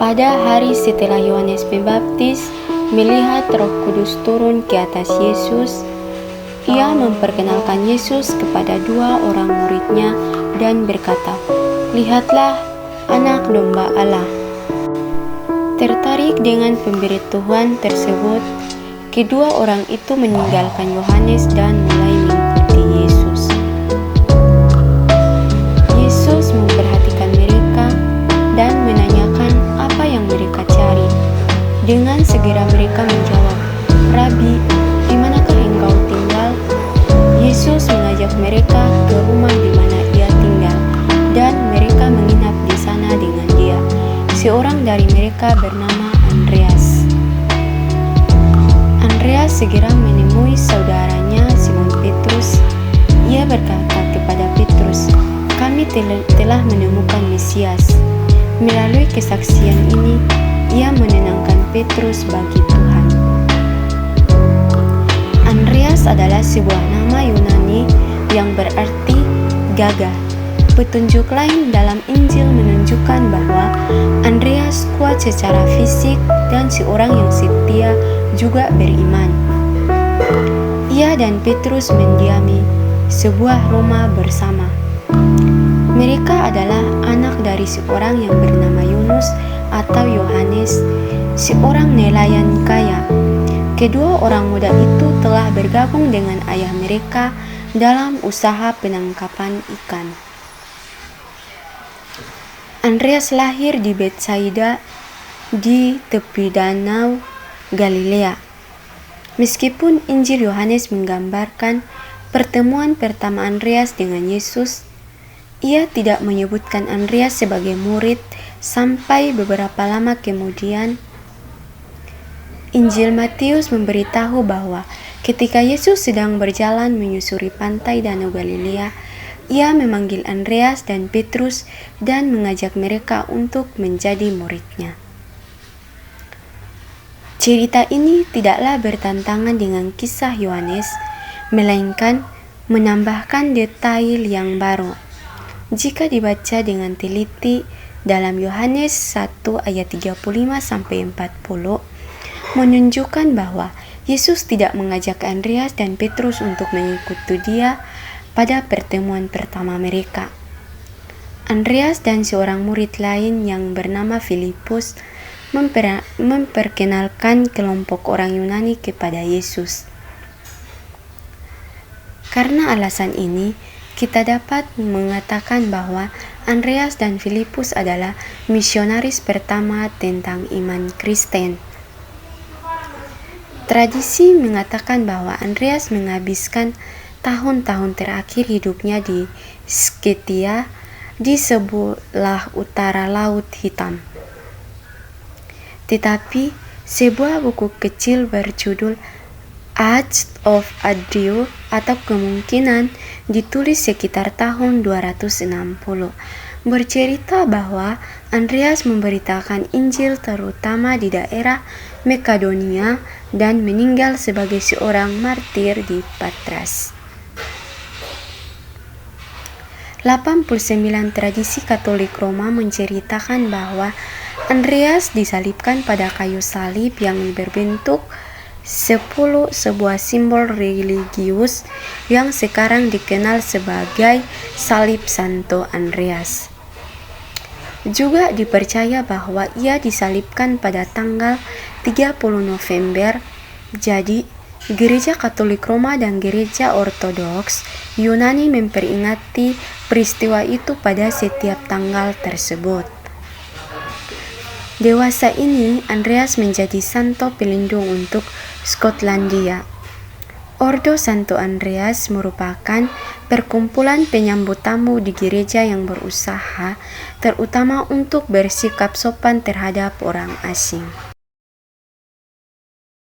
Pada hari setelah Yohanes Pembaptis melihat Roh Kudus turun ke atas Yesus, ia memperkenalkan Yesus kepada dua orang muridnya dan berkata, "Lihatlah anak domba Allah." Tertarik dengan pemberitahuan tersebut, kedua orang itu meninggalkan Yohanes dan mulai mengikuti Yesus. Yesus memperhatikan mereka dan menanyakan apa yang mereka cari. Dengan segera mereka menjawab, "Rabi, di manakah engkau tinggal?" Yesus mengajak mereka ke rumah di mana ia tinggal, dan mereka menginap di sana dengan dia. Seorang dari mereka bernama Andreas. Andreas segera menemui saudaranya Simon Petrus. Ia berkata kepada Petrus, "Kami telah menemukan Mesias." Melalui kesaksian ini, ia menenangkan Petrus bagi Tuhan. Andreas adalah sebuah nama Yunani yang berarti gagah. Petunjuk lain dalam Injil menunjukkan bahwa Andreas kuat secara fisik dan seorang yang setia juga beriman. Ia dan Petrus mendiami sebuah rumah bersama. Mereka adalah anak dari seorang yang bernama Yunus atau Yohanes, seorang nelayan kaya. Kedua orang muda itu telah bergabung dengan ayah mereka dalam usaha penangkapan ikan. Andreas lahir di Betsaida di tepi danau Galilea. Meskipun Injil Yohanes menggambarkan pertemuan pertama Andreas dengan Yesus, ia tidak menyebutkan Andreas sebagai murid sampai beberapa lama kemudian. Injil Matius memberitahu bahwa ketika Yesus sedang berjalan menyusuri pantai danau Galilea, ia memanggil Andreas dan Petrus dan mengajak mereka untuk menjadi muridnya. Cerita ini tidaklah bertentangan dengan kisah Yohanes, melainkan menambahkan detail yang baru. Jika dibaca dengan teliti dalam Yohanes 1 ayat 35-40, menunjukkan bahwa Yesus tidak mengajak Andreas dan Petrus untuk mengikuti dia pada pertemuan pertama mereka. Andreas dan seorang murid lain yang bernama Filipus memperkenalkan kelompok orang Yunani kepada Yesus. Karena alasan ini, kita dapat mengatakan bahwa Andreas dan Filipus adalah misionaris pertama tentang iman Kristen. Tradisi mengatakan bahwa Andreas menghabiskan tahun-tahun terakhir hidupnya di Sketia di sebelah utara Laut Hitam. Tetapi sebuah buku kecil berjudul Acts of Adio atau kemungkinan ditulis sekitar tahun 260 bercerita bahwa Andreas memberitakan Injil terutama di daerah Makedonia dan meninggal sebagai seorang martir di Patras. 89 tradisi Katolik Roma menceritakan bahwa Andreas disalibkan pada kayu salib yang berbentuk 10 sebuah simbol religius yang sekarang dikenal sebagai salib Santo Andreas. Juga dipercaya bahwa ia disalibkan pada tanggal 30 November. Jadi, Gereja Katolik Roma dan Gereja Ortodoks Yunani memperingati peristiwa itu pada setiap tanggal tersebut. Dewasa ini, Andreas menjadi santo pelindung untuk Skotlandia. Ordo Santo Andreas merupakan perkumpulan penyambut tamu di gereja yang berusaha terutama untuk bersikap sopan terhadap orang asing.